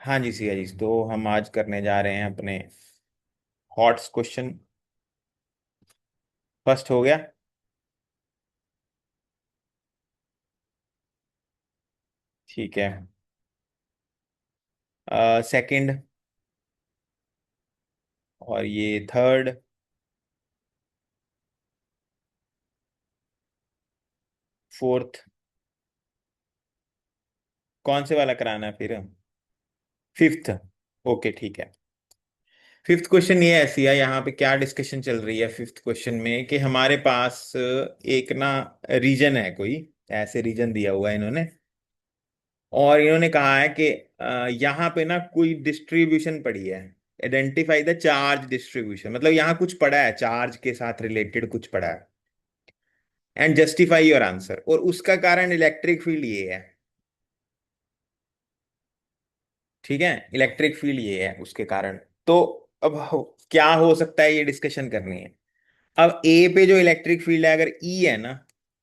हाँ जी सिया जी, तो हम आज करने जा रहे हैं अपने हॉट्स क्वेश्चन। फर्स्ट हो गया। ठीक है। सेकंड। और ये थर्ड। फोर्थ। कौन से वाला कराना है फिर? फिफ्थ। ओके ठीक है। फिफ्थ क्वेश्चन ये ऐसी है, यहाँ पे क्या डिस्कशन चल रही है फिफ्थ क्वेश्चन में कि हमारे पास एक ना रीजन है कोई, ऐसे रीजन दिया हुआ है इन्होंने। और इन्होंने कहा है कि यहाँ पे ना कोई डिस्ट्रीब्यूशन पड़ी है। आइडेंटिफाई द चार्ज डिस्ट्रीब्यूशन, मतलब यहाँ कुछ पड़ा है, चार्ज के साथ रिलेटेड कुछ पड़ा है। एंड जस्टिफाई योर आंसर, और उसका कारण इलेक्ट्रिक फील्ड ये है। ठीक है, इलेक्ट्रिक फील्ड ये है उसके कारण। तो अब क्या हो सकता है, ये डिस्कशन करनी है। अब ए पे जो इलेक्ट्रिक फील्ड है, अगर ई है ना,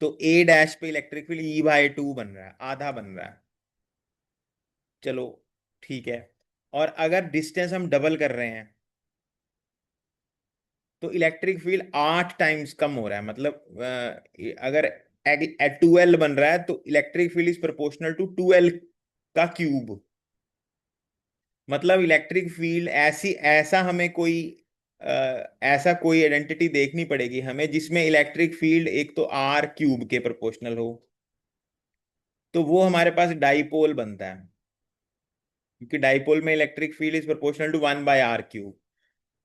तो ए डैश पे इलेक्ट्रिक फील्ड E/2 बन रहा है, आधा बन रहा है। चलो ठीक है। और अगर डिस्टेंस हम डबल कर रहे हैं, तो इलेक्ट्रिक फील्ड 8 टाइम्स कम हो रहा है। मतलब अगर 12 बन रहा है, तो electric field is proportional to 12 का क्यूब। मतलब इलेक्ट्रिक फील्ड ऐसी, ऐसा हमें कोई ऐसा कोई आइडेंटिटी देखनी पड़ेगी हमें जिसमें इलेक्ट्रिक फील्ड एक तो R³ के प्रोपोर्शनल हो। तो वो हमारे पास डाइपोल बनता है, क्योंकि डाइपोल में electric field is proportional to 1/R³।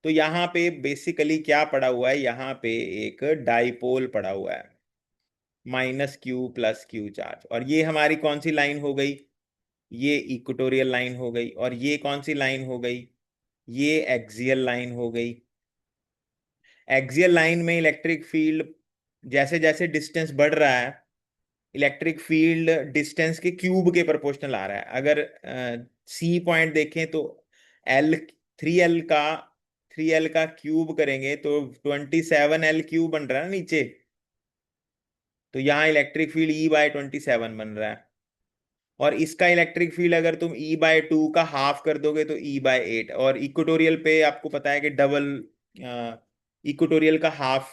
तो यहाँ पे बेसिकली क्या पड़ा हुआ है, यहाँ पे एक डाइपोल पड़ा हुआ है, -Q + Q चार्ज। और ये हमारी कौन सी लाइन हो गई? ये इक्वेटोरियल लाइन हो गई। और ये कौन सी लाइन हो गई? ये एक्सियल लाइन हो गई। एक्सियल लाइन में इलेक्ट्रिक फील्ड जैसे जैसे डिस्टेंस बढ़ रहा है, इलेक्ट्रिक फील्ड डिस्टेंस के क्यूब के प्रोपोर्शनल आ रहा है। अगर सी पॉइंट देखें तो एल, 3L का 3L का क्यूब करेंगे तो 27L³ बन रहा है ना नीचे। तो यहाँ इलेक्ट्रिक फील्ड E/27 बन रहा है। और इसका इलेक्ट्रिक फील्ड अगर तुम E/2 का हाफ कर दोगे तो E/8। और इक्वेटोरियल पे आपको पता है कि डबल, इक्वेटोरियल का हाफ,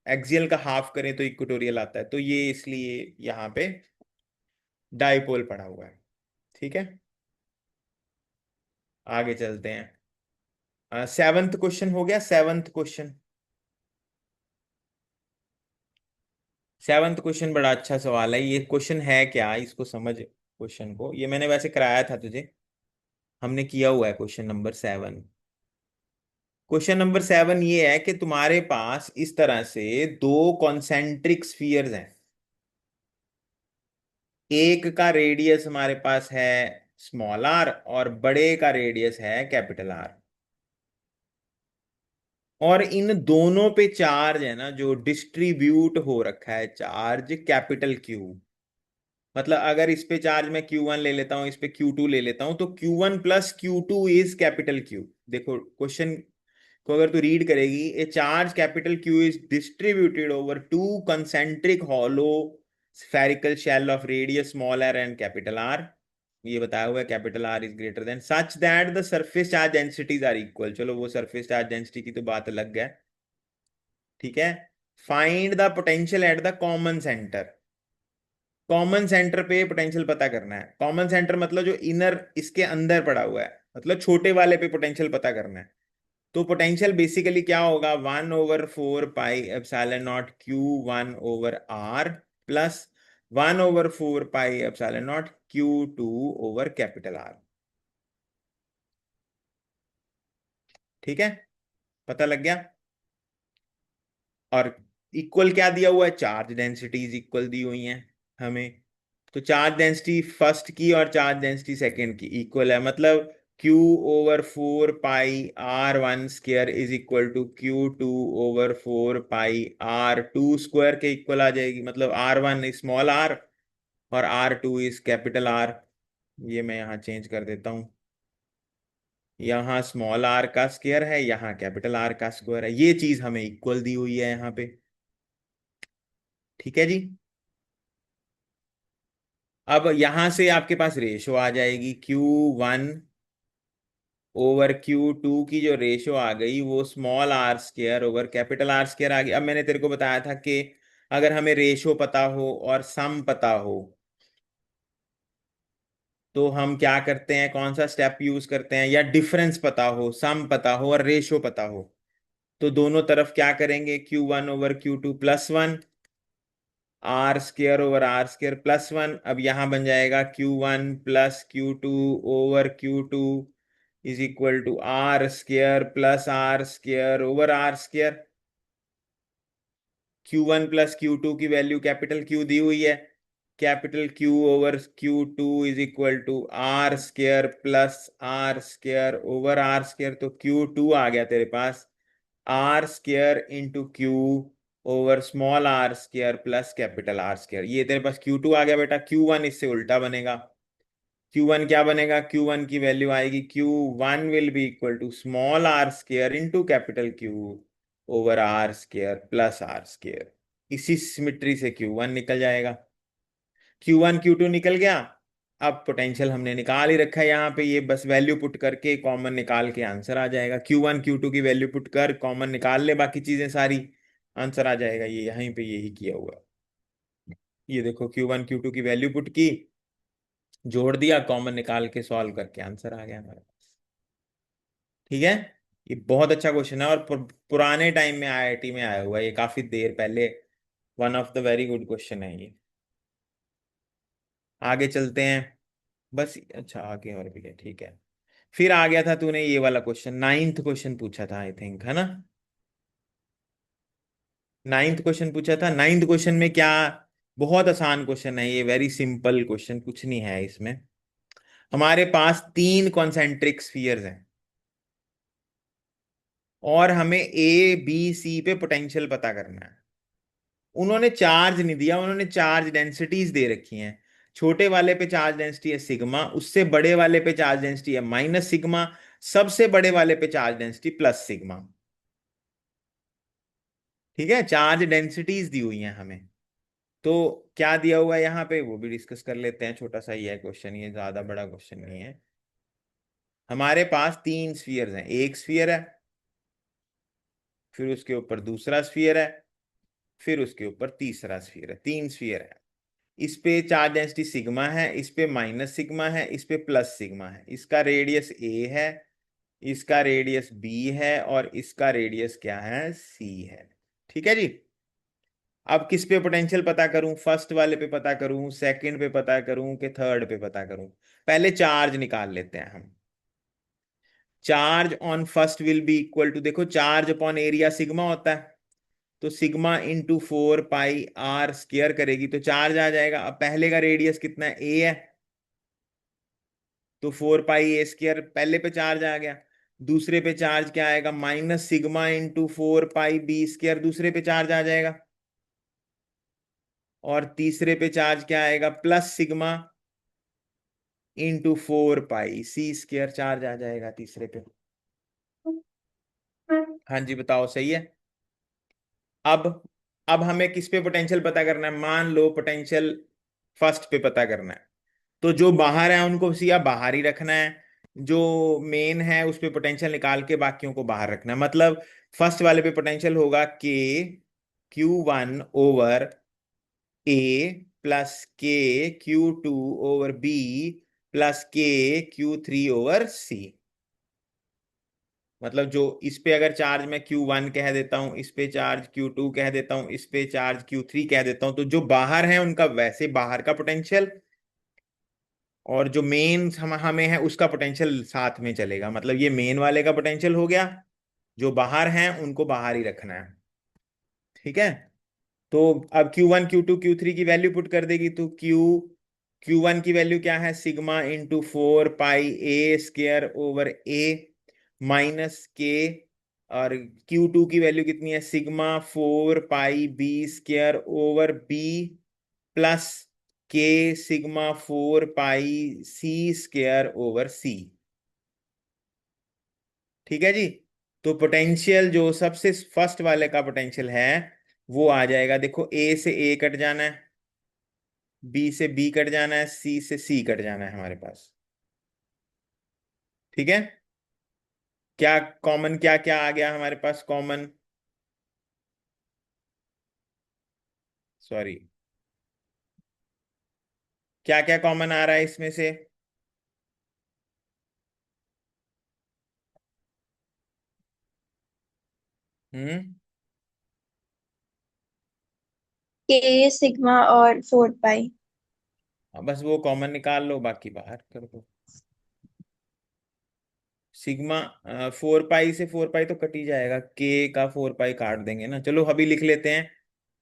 एक्सियल का हाफ करें तो इक्वेटोरियल आता है। तो ये इसलिए यहाँ पे डाइपोल पड़ा हुआ है। ठीक है, आगे चलते हैं। सेवंथ क्वेश्चन हो गया, सेवंथ क्वेश्चन। सेवंथ क्वेश्चन बड़ा अच्छा सवाल है। ये क्वेश्चन है क्या, इसको समझ। क्वेश्चन को ये मैंने वैसे कराया था तुझे, हमने किया हुआ है क्वेश्चन नंबर 7। क्वेश्चन नंबर 7 ये है कि तुम्हारे पास इस तरह से दो कॉन्सेंट्रिक स्फीयर्स हैं। एक का रेडियस हमारे पास है r, और बड़े का रेडियस है R। और इन दोनों पे चार्ज है ना, जो डिस्ट्रीब्यूट हो रखा है चार्ज Q। मतलब अगर इस पे चार्ज मैं Q1 ले लेता हूं, इस पे Q2 ले लेता हूं, तो Q1 + Q2 इज Q। देखो क्वेश्चन को अगर तू रीड करेगी, ए charge Q is distributed over two concentric hollow spherical shell of radius r and R। ये बताया हुआ है R is greater than such that the surface charge densities are equal. चलो वो सरफेस चार्ज डेंसिटी की तो बात अलग है। ठीक है। Find the potential at the common centre. Common centre पे पोटेंशियल पता करना है। कॉमन सेंटर मतलब जो इनर इसके अंदर पड़ा हुआ है, मतलब छोटे वाले पे पोटेंशियल पता करना है। तो पोटेंशियल बेसिकली क्या होगा, 1/4πε0 Q1/R प्लस 1/4πε0 Q2/R। ठीक है, पता लग गया। और इक्वल क्या दिया हुआ है, चार्ज डेंसिटीज इक्वल दी हुई हैं हमें। तो चार्ज डेंसिटी फर्स्ट की और चार्ज डेंसिटी सेकंड की इक्वल है। मतलब Q/4πR1² is equal to Q2/4πR2² के इक्वल आ जाएगी। मतलब R1 इज r और R2 इज R। ये मैं यहाँ चेंज कर देता हूँ। यहाँ r का स्क्वायर है, यहाँ R का स्क्वायर है। ये चीज हमें इक्वल दी हुई है यहाँ पे। ठीक है जी। अब यहां से आपके पास रेशो आ जाएगी Q1 ओवर Q2 की जो रेशो आ गई वो small r square over capital r square आ गई। अब मैंने तेरे को बताया था कि अगर हमें रेशो पता हो और सम पता हो तो हम क्या करते हैं, कौन सा स्टेप यूज करते हैं, या डिफरेंस पता हो, सम पता हो और रेशो पता हो तो दोनों तरफ क्या करेंगे, Q1/Q2 +1, R square over are square +1। अब यहां बन जाएगा Q1 + Q2 over Q2 is equal to are square plus are square over are square. Q1 + Q2 की वैल्यू कैपिटल Q दी हुई है, capital Q/Q2 is equal to are square plus are square over are square. तो Q2 आ गया तेरे पास r square into q over small are square plus capital r square. ये तेरे पास Q2 आ गया बेटा। Q1 इससे उल्टा बनेगा। Q1 क्या बनेगा, Q1 की वैल्यू आएगी Q1 will be equal to small are square into capital Q over are square plus are square. इसी सिमिट्री से Q1 निकल जाएगा। Q1 Q2 निकल गया। अब पोटेंशियल हमने निकाल ही रखा है यहाँ पे, ये बस वैल्यू पुट करके कॉमन निकाल के आंसर आ जाएगा। Q1 Q2 की वैल्यू पुट कर कॉमन निकाल ले, बाकी चीजें सारी आंसर आ जाएगा। ये यहीं पे यही किया हुआ है। ये देखो Q1 Q2 की वैल्यू पुट की, जोड़ दिया, कॉमन निकाल के सॉल्व करके आंसर आ गया हमारे पास। ठीक है। ये बहुत अच्छा क्वेश्चन है और पुराने टाइम में आईआईटी में आया हुआ है, ये काफी देर पहले। One of the very good question है ये। आगे चलते हैं। बस अच्छा, आगे और भी है, ठीक है। फिर आ गया था तूने ये वाला क्वेश्चन, नाइन्थ क्वेश्चन पूछा था आई थिंक, है ना। नाइन्थ क्वेश्चन पूछा था। नाइन्थ क्वेश्चन में क्या, बहुत आसान क्वेश्चन है ये, वेरी सिंपल क्वेश्चन, कुछ नहीं है इसमें। हमारे पास तीन कॉन्सेंट्रिक स्फीयर्स हैं और हमें A B C पे पोटेंशियल पता करना है। उन्होंने चार्ज नहीं दिया, उन्होंने चार्ज डेंसिटीज दे रखी हैं। छोटे वाले पे चार्ज डेंसिटी है सिग्मा, उससे बड़े वाले पे चार्ज डेंसिटी है -सिग्मा, सबसे बड़े वाले पे चार्ज डेंसिटी +सिग्मा। ठीक है, चार्ज डेंसिटीज दी हुई हैं हमें। तो क्या दिया हुआ है यहाँ पे वो भी डिस्कस कर लेते हैं, छोटा सा ही है क्वेश्चन, ये ज्यादा बड़ा क्वेश्चन नहीं है। हमारे पास तीन स्फीयर्स हैं, एक स्फीयर है, फिर उसके ऊपर दूसरा स्फीयर है, फिर उसके ऊपर तीसरा स्फीयर है। तीन स्फीयर है। इस पे चार्ज डेंसिटी सिग्मा है, इस पे -सिग्मा है, इस पे +सिग्मा है। इसका रेडियस A है, इसका रेडियस B है और इसका रेडियस क्या है, C है। ठीक है जी। अब किस पे पोटेंशियल पता करूं, फर्स्ट वाले पे पता करूं, सेकंड पे पता करूं कि थर्ड पे पता करूं। पहले चार्ज निकाल लेते हैं हम। Charge on first will be equal to, देखो चार्ज अपॉन एरिया सिग्मा होता है, तो सिग्मा इंटू 4πr² करेगी तो चार्ज आ जाएगा। अब पहले का रेडियस कितना है, A है, तो 4πa² पहले पे चार्ज आ गया। दूसरे पे चार्ज क्या आएगा, -सिग्मा इंटू 4πb² दूसरे पे चार्ज आ जाएगा। और तीसरे पे चार्ज क्या आएगा, +सिग्मा इंटू 4πc² चार्ज आ जाएगा तीसरे पे। हाँ जी बताओ, सही है। अब अब हमें किस पे पोटेंशियल पता करना है, मान लो पोटेंशियल फर्स्ट पे पता करना है, तो जो बाहर है उनको सीधा बाहर ही रखना है, जो मेन है उस पे पोटेंशियल निकाल के बाकियों को बाहर रखना है। मतलब फर्स्ट वाले पे पोटेंशियल होगा Q1/A + KQ2/B + KQ3/C। मतलब जो इस पे अगर चार्ज मैं Q1 कह देता हूं, इस पे चार्ज Q2 कह देता हूं, इस पे चार्ज Q3 कह देता हूं, तो जो बाहर है उनका वैसे बाहर का पोटेंशियल, और जो मेन हमें है उसका पोटेंशियल साथ में चलेगा। मतलब ये मेन वाले का पोटेंशियल हो गया, जो बाहर हैं उनको बाहर ही रखना है। ठीक है। तो अब Q1 Q2 Q3 की वैल्यू पुट कर देगी तो Q1 की वैल्यू क्या है, सिग्मा इंटू 4πa² माइनस के, और Q2 की वैल्यू कितनी है, सिग्मा 4πb² प्लस के सिग्मा 4πc²/C। ठीक है जी। तो पोटेंशियल जो सबसे फर्स्ट वाले का पोटेंशियल है वो आ जाएगा, देखो A से A कट जाना है, B से B कट जाना है, C से C कट जाना है हमारे पास। ठीक है। क्या कॉमन, क्या क्या आ गया हमारे पास कॉमन? सॉरी, क्या क्या कॉमन आ रहा है इसमें से? हम्म। के सिग्मा और 4 पाई। बस वो कॉमन निकाल लो, बाकी बाहर कर दो। सिग्मा 4 पाई से 4 पाई तो कट ही जाएगा, के का 4 पाई काट देंगे ना। चलो अभी लिख लेते हैं,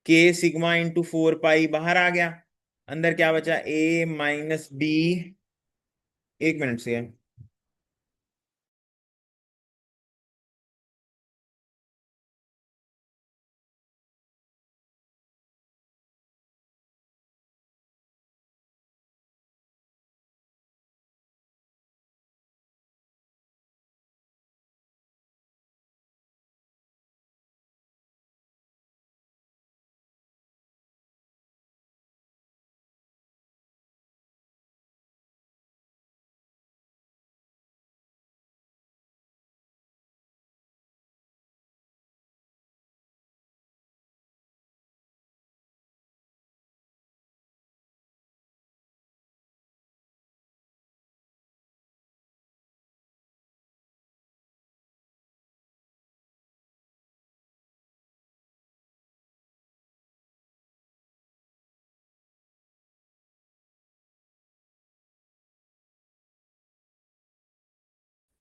के सिग्मा इंटू 4 पाई बाहर आ गया। अंदर क्या बचा? ए माइनस बी। 1 मिनट से है।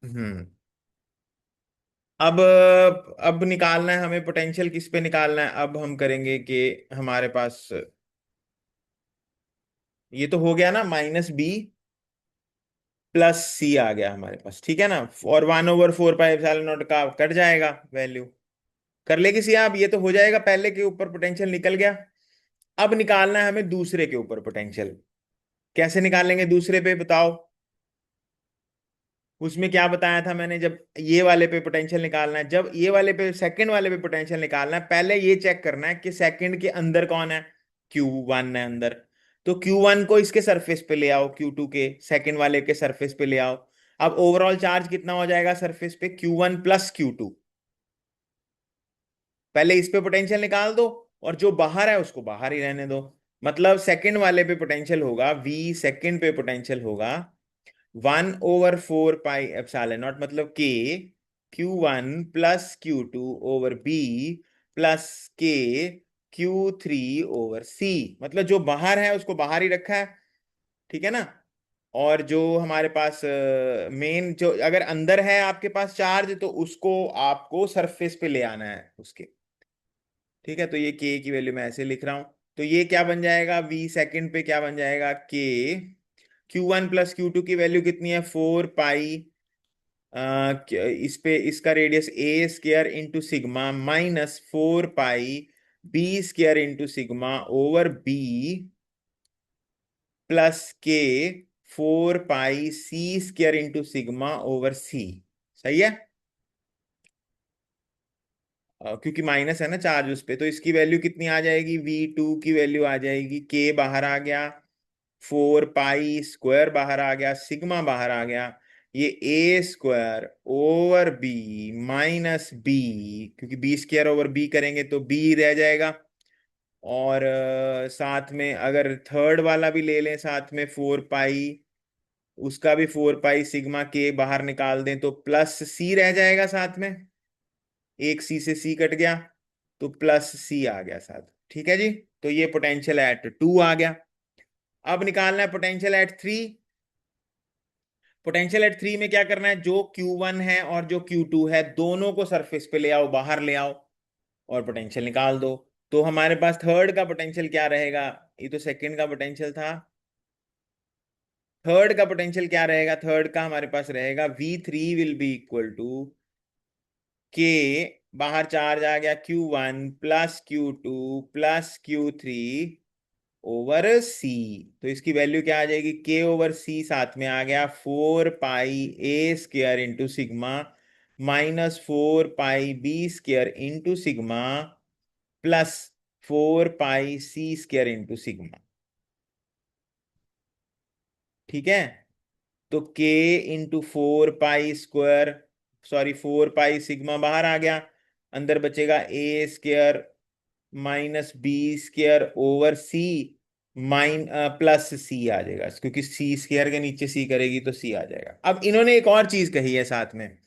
हम्म। अब अब निकालना है हमें पोटेंशियल, किस पे निकालना है? अब हम करेंगे कि हमारे पास ये तो हो गया ना, माइनस बी प्लस सी आ गया हमारे पास, ठीक है ना। और 1/4 पाई एप्सिलॉन नॉट का कट जाएगा वैल्यू। कर ले किसी आप, ये तो हो जाएगा, पहले के ऊपर पोटेंशियल निकल गया। अब निकालना है हमें दूसरे के ऊपर पोटेंशियल। कैसे निकालेंगे दूसरे पे, बताओ? उसमें क्या बताया था मैंने, जब ये वाले पे पोटेंशियल निकालना है, जब ये वाले पे सेकंड वाले पे पोटेंशियल निकालना है, पहले ये चेक करना है कि सेकंड के अंदर कौन है। Q1 है अंदर। तो Q1 को इसके सरफेस पे ले आओ, Q2 के सेकंड वाले के सरफेस पे ले आओ। अब ओवरऑल चार्ज कितना हो जाएगा सरफेस पे? Q1 plus Q2। पहले इस पे पोटेंशियल निकाल दो, और जो बाहर है उसको बाहर ही रहने दो। मतलब सेकंड वाले पे पोटेंशियल होगा V, सेकंड पे पोटेंशियल होगा 1/4 पाई एप्सिलॉन नॉट, मतलब के Q1 plus Q2 over b plus के Q3/C। मतलब जो बाहर है उसको बाहर ही रखा है, ठीक है ना। और जो हमारे पास मेन, जो अगर अंदर है आपके पास चार्ज, तो उसको आपको सरफेस पे ले आना है उसके। ठीक है, तो ये के की वैल्यू मैं ऐसे लिख रहा हूं। तो ये क्या बन जाएगा? V सेकंड पे क्या बन जाएगा? के Q1 प्लस Q2 की वैल्यू कितनी है? 4 पाई। इस पे इसका radius a square into sigma minus 4 pi b square into sigma over b plus के 4 pi c square into sigma over c. सही है। क्योंकि माइनस है ना चार्ज उस पे, तो इसकी वैल्यू कितनी आ जाएगी? V2 की वैल्यू आ जाएगी, के बाहर आ गया, 4 पाई स्क्वायर बाहर आ गया, सिग्मा बाहर आ गया, ये a square over b minus b, क्योंकि बी स्क्वायर ओवर बी करेंगे तो बी रह जाएगा। और साथ में अगर थर्ड वाला भी ले लें साथ में 4 पाई, उसका भी 4 पाई सिग्मा के बाहर निकाल दें तो प्लस सी रह जाएगा साथ में। एक सी से सी कट गया, तो प्लस सी आ गया साथ। ठीक है जी। तो ये पोटेंशियल एट 2 आ गया। अब निकालना है पोटेंशियल एट 3। पोटेंशियल एट 3 में क्या करना है? जो Q1 है और जो Q2 है, दोनों को सरफेस पे ले आओ, बाहर ले आओ, और पोटेंशियल निकाल दो। तो हमारे पास थर्ड का पोटेंशियल क्या रहेगा? ये तो सेकंड का पोटेंशियल था। थर्ड का पोटेंशियल क्या रहेगा? थर्ड का हमारे पास रहेगा V3 will be equal to के, बाहर चार्ज आ गया, Q1 plus Q2 plus Q3 over सी। तो इसकी वैल्यू क्या आ जाएगी? के ओवर सी साथ में आ गया 4 pi a square into sigma minus 4 pi b square into sigma plus 4 pi c square into sigma. ठीक है। तो k into 4 pi square sorry 4 pi sigma बाहर आ गया, अंदर बचेगा A² minus B² over C minus plus C आ जाएगा, क्योंकि C² के नीचे C करेगी तो C आ जाएगा। अब इन्होंने एक और चीज कही है साथ में,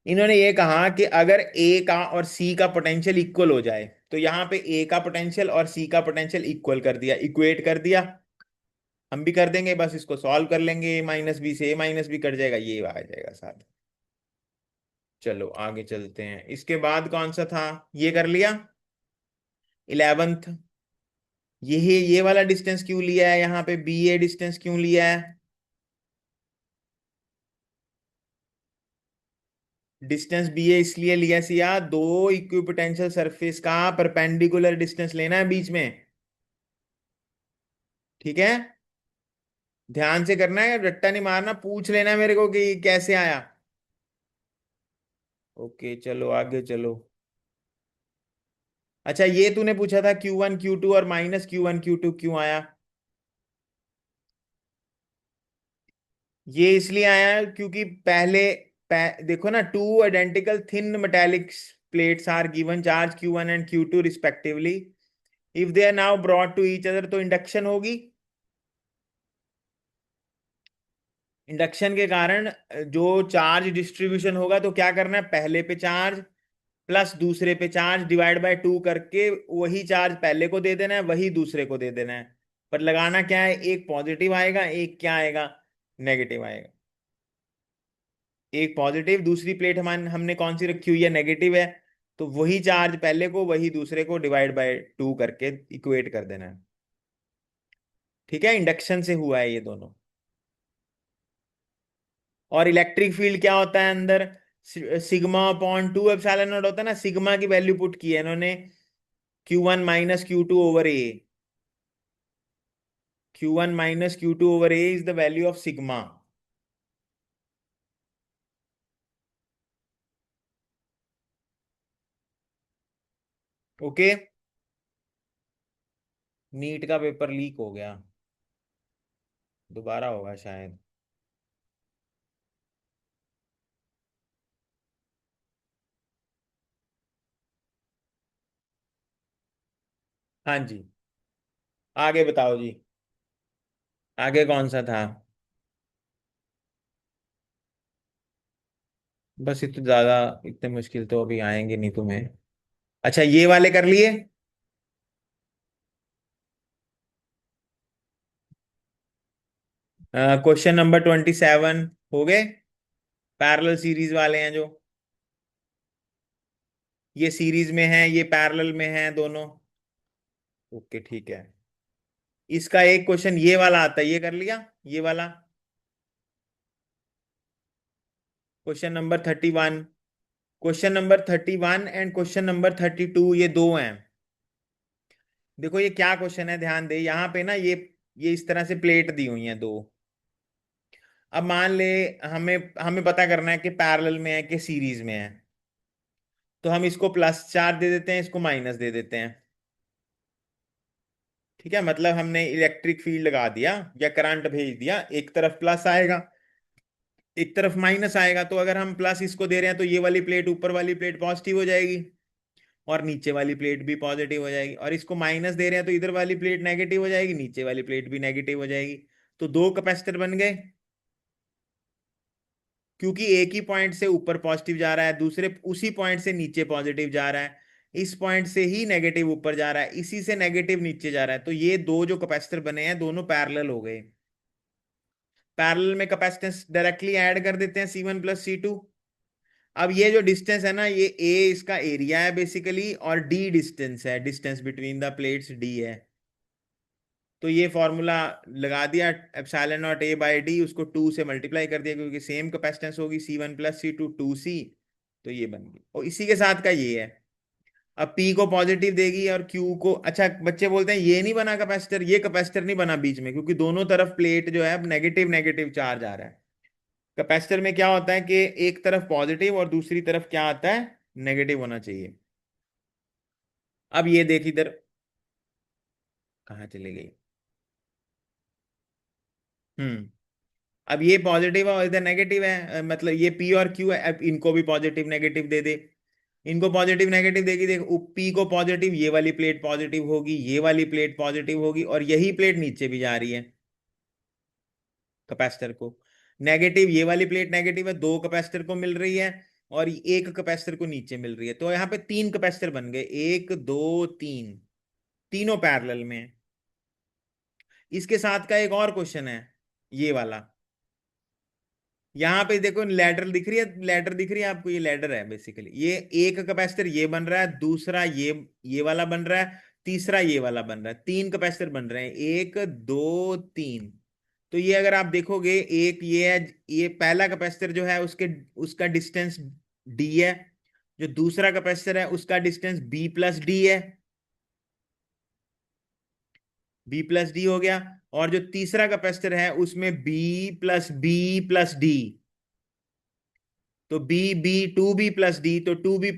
इन्होंने ये कहा कि अगर A का और C का पोटेंशियल इक्वल हो जाए, तो यहाँ पे A का पोटेंशियल और C का पोटेंशियल इक्वल कर दिया, इक्वेट कर दिया। हम भी कर देंगे, बस इसको सॉल्व कर लेंगे, A-B से A- B कट जाएगा, ये आ जाएगा साथ। चलो आगे चलते हैं, इसके बाद कौन सा था, ये कर लिया 11th। ये वाला डिस्टेंस क्यों लिया है, यहाँ पे BA डिस्टेंस क्यों लिया है? डिस्टेंस BA इसलिए लिया सिया, दो इक्विपोटेंशियल सरफेस का परपेंडिकुलर डिस्टेंस लेना है बीच में, ठीक है? ध्यान से करना है, रट्टा नहीं मारना, पूछ लेना मेरे को कि कैसे आया। ओके चलो आगे चलो। अच्छा ये तूने पूछा था Q1 Q2 और माइनस Q1 Q2 क्यों आया? ये इसलिए आया है क्योंकि देखो ना, two identical thin metallic plates are given charge Q1 and Q2 respectively, if they are now brought to each other, तो इंडक्शन होगी। इंडक्शन के कारण जो चार्ज डिस्ट्रीब्यूशन होगा, तो क्या करना है, पहले पे चार्ज प्लस दूसरे पे चार्ज डिवाइड बाय 2 करके वही चार्ज पहले को दे देना है, वही दूसरे को दे देना है। पर लगाना क्या है, एक पॉजिटिव आएगा, एक क्या आएगा, नेगेटिव आएगा। एक पॉजिटिव, दूसरी प्लेट हमने कौन सी रखी हुई है, नेगेटिव है, तो वही चार्ज पहले को वही दूसरे को डिवाइड बाय 2 करके इक्वेट कर देना है। ठीक है, इंडक्शन से हुआ है ये दोनों। और इलेक्ट्रिक फील्ड क्या होता है अंदर, σ/2 ε0 होता है ना, सिग्मा की वैल्यू पुट की है इन्होंने, Q1 minus Q2 over A. Q1 minus Q2 over A is the value of sigma. Okay, NEET का पेपर लीक हो गया, दोबारा होगा शायद। हाँ जी, आगे बताओ जी, आगे कौन सा था? बस इतने ज्यादा, इतने मुश्किल तो अभी आएंगे नहीं तुम्हें। अच्छा ये वाले कर लिए। क्वेश्चन नंबर 27 हो गए, पैरेलल सीरीज वाले हैं जो, ये सीरीज में है, ये पैरेलल में है दोनों। ओके ठीक है, इसका एक क्वेश्चन ये वाला आता है, ये कर लिया, ये वाला question number 31। Question number 31 and question number 32 ये दो हैं। देखो ये क्या क्वेश्चन है, ध्यान दे, यहाँ पे ना ये इस तरह से प्लेट दी हुई हैं दो। अब मान ले, हमें हमें पता करना है कि पैरेलल में है कि सीरीज में है, तो हम इसको प्लस चार्ज दे देते हैं, इसको माइनस दे देते हैं। ठीक है, मतलब हमने इलेक्ट्रिक फील्ड लगा दिया या करंट भेज दिया, एक तरफ प्लस आएगा, एक तरफ माइनस आएगा। तो अगर हम प्लस इसको दे रहे हैं, तो ये वाली प्लेट, ऊपर वाली प्लेट पॉजिटिव हो जाएगी, और नीचे वाली प्लेट भी पॉजिटिव हो जाएगी। और इसको माइनस दे रहे हैं, तो इधर वाली प्लेट नेगेटिव हो जाएगी, नीचे वाली प्लेट भी नेगेटिव हो जाएगी। तो दो कैपेसिटर बन गए, क्योंकि एक ही पॉइंट से ऊपर पॉजिटिव जा रहा है, दूसरे उसी पॉइंट से नीचे पॉजिटिव जा रहा है, इस पॉइंट से ही नेगेटिव ऊपर जा रहा है, इसी से नेगेटिव नीचे जा रहा है, तो ये दो जो कैपेसिटर बने हैं दोनों पैरेलल हो गए। पैरेलल में कैपेसिटेंस डायरेक्टली ऐड कर देते हैं, C1 + C2। अब ये जो डिस्टेंस है ना, ये A इसका एरिया है बेसिकली, और D डिस्टेंस है, distance between the plates D है। तो ये फॉर्मूला लगा दिया, ε0A/d, उसको 2 से मल्टीप्लाई कर दिया, क्योंकि सेम कैपेसिटेंस होगी, C1 + C2 2C, तो ये बन गई। और इसी के साथ का ये है। अब P को पॉजिटिव देगी और Q को, अच्छा बच्चे बोलते हैं ये नहीं बना कैपेसिटर, ये कैपेसिटर नहीं बना बीच में, क्योंकि दोनों तरफ प्लेट जो है अब नेगेटिव नेगेटिव चार्ज आ रहा है। कैपेसिटर में क्या होता है कि एक तरफ पॉजिटिव और दूसरी तरफ क्या आता है, नेगेटिव होना चाहिए। अब ये देख इधर, कहाँ चली गई? हम्म अब ये पॉजिटिव है और इधर नेगेटिव है, मतलब ये पी और क्यू है, अब इनको भी पॉजिटिव नेगेटिव दे दे। इनको पॉजिटिव नेगेटिव देगी, देख पी को पॉजिटिव, ये वाली प्लेट पॉजिटिव होगी, ये वाली प्लेट पॉजिटिव होगी, और यही प्लेट नीचे भी जा रही है कैपेसिटर को। नेगेटिव, ये वाली प्लेट नेगेटिव है, दो कैपेसिटर को मिल रही है, और एक कैपेसिटर को नीचे मिल रही है, तो यहाँ पे तीन कैपेसिटर बन गए, एक दो तीन, तीनों पैरेलल में है। इसके साथ का एक और क्वेश्चन है, ये वाला। यहाँ पे देखो लैडर दिख रही है, लैडर दिख रही है आपको, ये लैडर है बेसिकली। ये एक कैपेसिटर ये बन रहा है, दूसरा ये वाला बन रहा है, तीसरा ये वाला बन रहा है, तीन कैपेसिटर बन रहे हैं, एक दो तीन। तो ये अगर आप देखोगे, एक ये है, ये पहला कैपेसिटर जो है उसके उसका डिस्टेंस डी है, जो दूसरा कैपेसिटर है उसका डिस्टेंस बी प्लस डी है, बी प्लस डी हो गया। और जो तीसरा कैपेसिटर है उसमें बी प्लस डी, तो b two b plus d, तो two b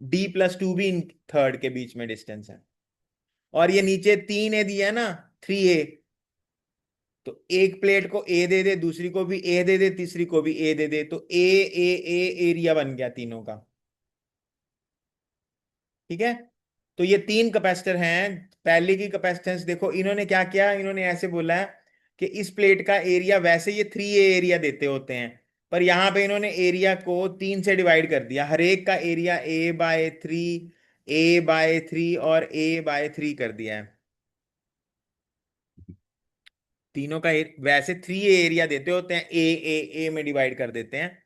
d plus two b इन थर्ड के बीच में डिस्टेंस है। और ये नीचे तीन ए दिया है ना, थ्री ए, तो एक प्लेट को ए दे दे, दूसरी को भी ए दे दे, तीसरी को भी ए दे दे, तो ए एरिया बन गया तीनों का। ठीक है, तो ये तीन कैपेसिटर हैं। पहले की कैपेसिटेंस देखो, इन्होंने क्या किया, इन्होंने ऐसे बोला है कि इस प्लेट का एरिया, वैसे ये थ्री ए एरिया देते होते हैं, पर यहां पे इन्होंने एरिया को तीन से डिवाइड कर दिया, हर एक का एरिया ए बाय थ्री और ए बाय थ्री कर दिया है। तीनों का वैसे थ्री ए एरिया देते होते हैं, ए में डिवाइड कर देते हैं,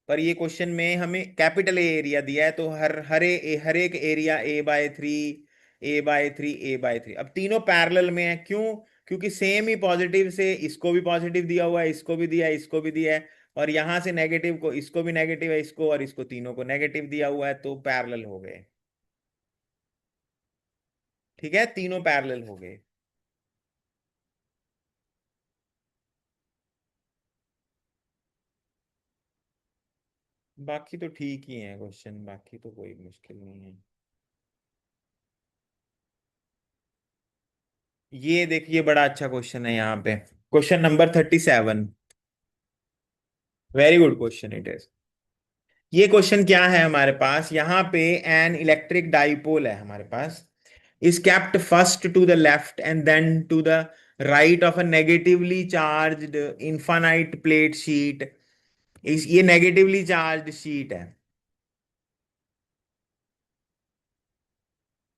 पर ये क्वेश्चन में हमें कैपिटल ए एरिया दिया है, तो हर एक area A by three, A by three, A by three. अब तीनों पैरेलल में है, क्यों? क्योंकि सेम ही पॉजिटिव से इसको भी पॉजिटिव दिया हुआ है, इसको भी दिया है, इसको भी दिया है, और यहां से नेगेटिव को, इसको भी नेगेटिव है, इसको और इसको, तीनों को नेगेटिव दिया हुआ है, तो पैरेलल हो गए। ठीक है, तीनों पैरेलल हो गए। बाकी तो ठीक ही है क्वेश्चन, बाकी तो कोई मुश्किल नहीं है। ये देखिए, बड़ा अच्छा क्वेश्चन है यहाँ पे, question number 37। Very good question it is. ये क्वेश्चन क्या है हमारे पास, यहाँ पे एन इलेक्ट्रिक डाइपोल है हमारे पास, is kept first to the left and then to the right of a negatively charged infinite plate sheet. इस ये नेगेटिवली चार्ज्ड शीट है।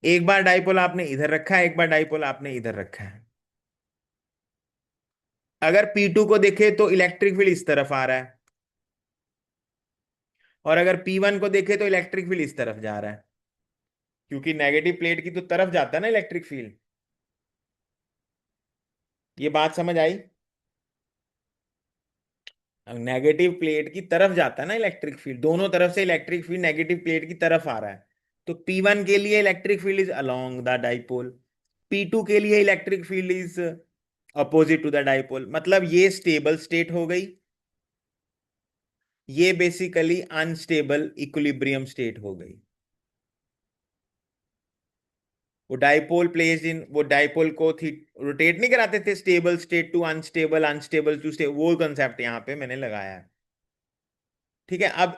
एक बार डाइपोल आपने इधर रखा है, एक बार डाइपोल आपने इधर रखा है। अगर P2 को देखे तो इलेक्ट्रिक फील्ड इस तरफ आ रहा है, और अगर P1 को देखे तो इलेक्ट्रिक फील्ड इस तरफ जा रहा है, क्योंकि नेगेटिव प्लेट की तो तरफ जाता है ना इलेक्ट्रिक फील्ड। ये बात समझ आई? नेगेटिव प्लेट की तरफ जाता है ना इलेक्ट्रिक फील्ड, दोनों तरफ से इलेक्ट्रिक फील्ड नेगेटिव प्लेट की तरफ आ रहा है, तो P1 के लिए electric field is along the dipole, P2 के लिए electric field is opposite to the dipole. मतलब ये स्टेबल स्टेट हो गई, ये बेसिकली अनस्टेबल इक्विलिब्रियम स्टेट हो गई। वो डाइपोल को थी रोटेट नहीं कराते थे, stable state to unstable, unstable to stable, वो कंसेप्ट यहाँ पे मैंने लगाया है। ठीक है, अब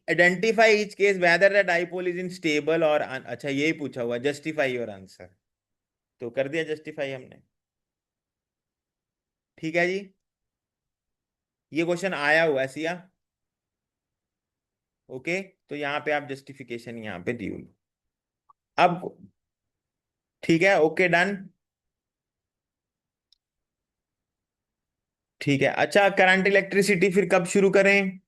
identify each case whether the dipole is in stable और अच्छा यही पूछा हुआ, जस्टिफाई योर आंसर, तो कर दिया जस्टिफाई हमने। ठीक है जी, ये क्वेश्चन आया हुआ है सिया। ओके, तो यहाँ पे आप जस्टिफिकेशन यहाँ पे दी हुई। अब ठीक है, ओके डन। ठीक है, अच्छा करंट इलेक्ट्रिसिटी फिर कब शुरू करें?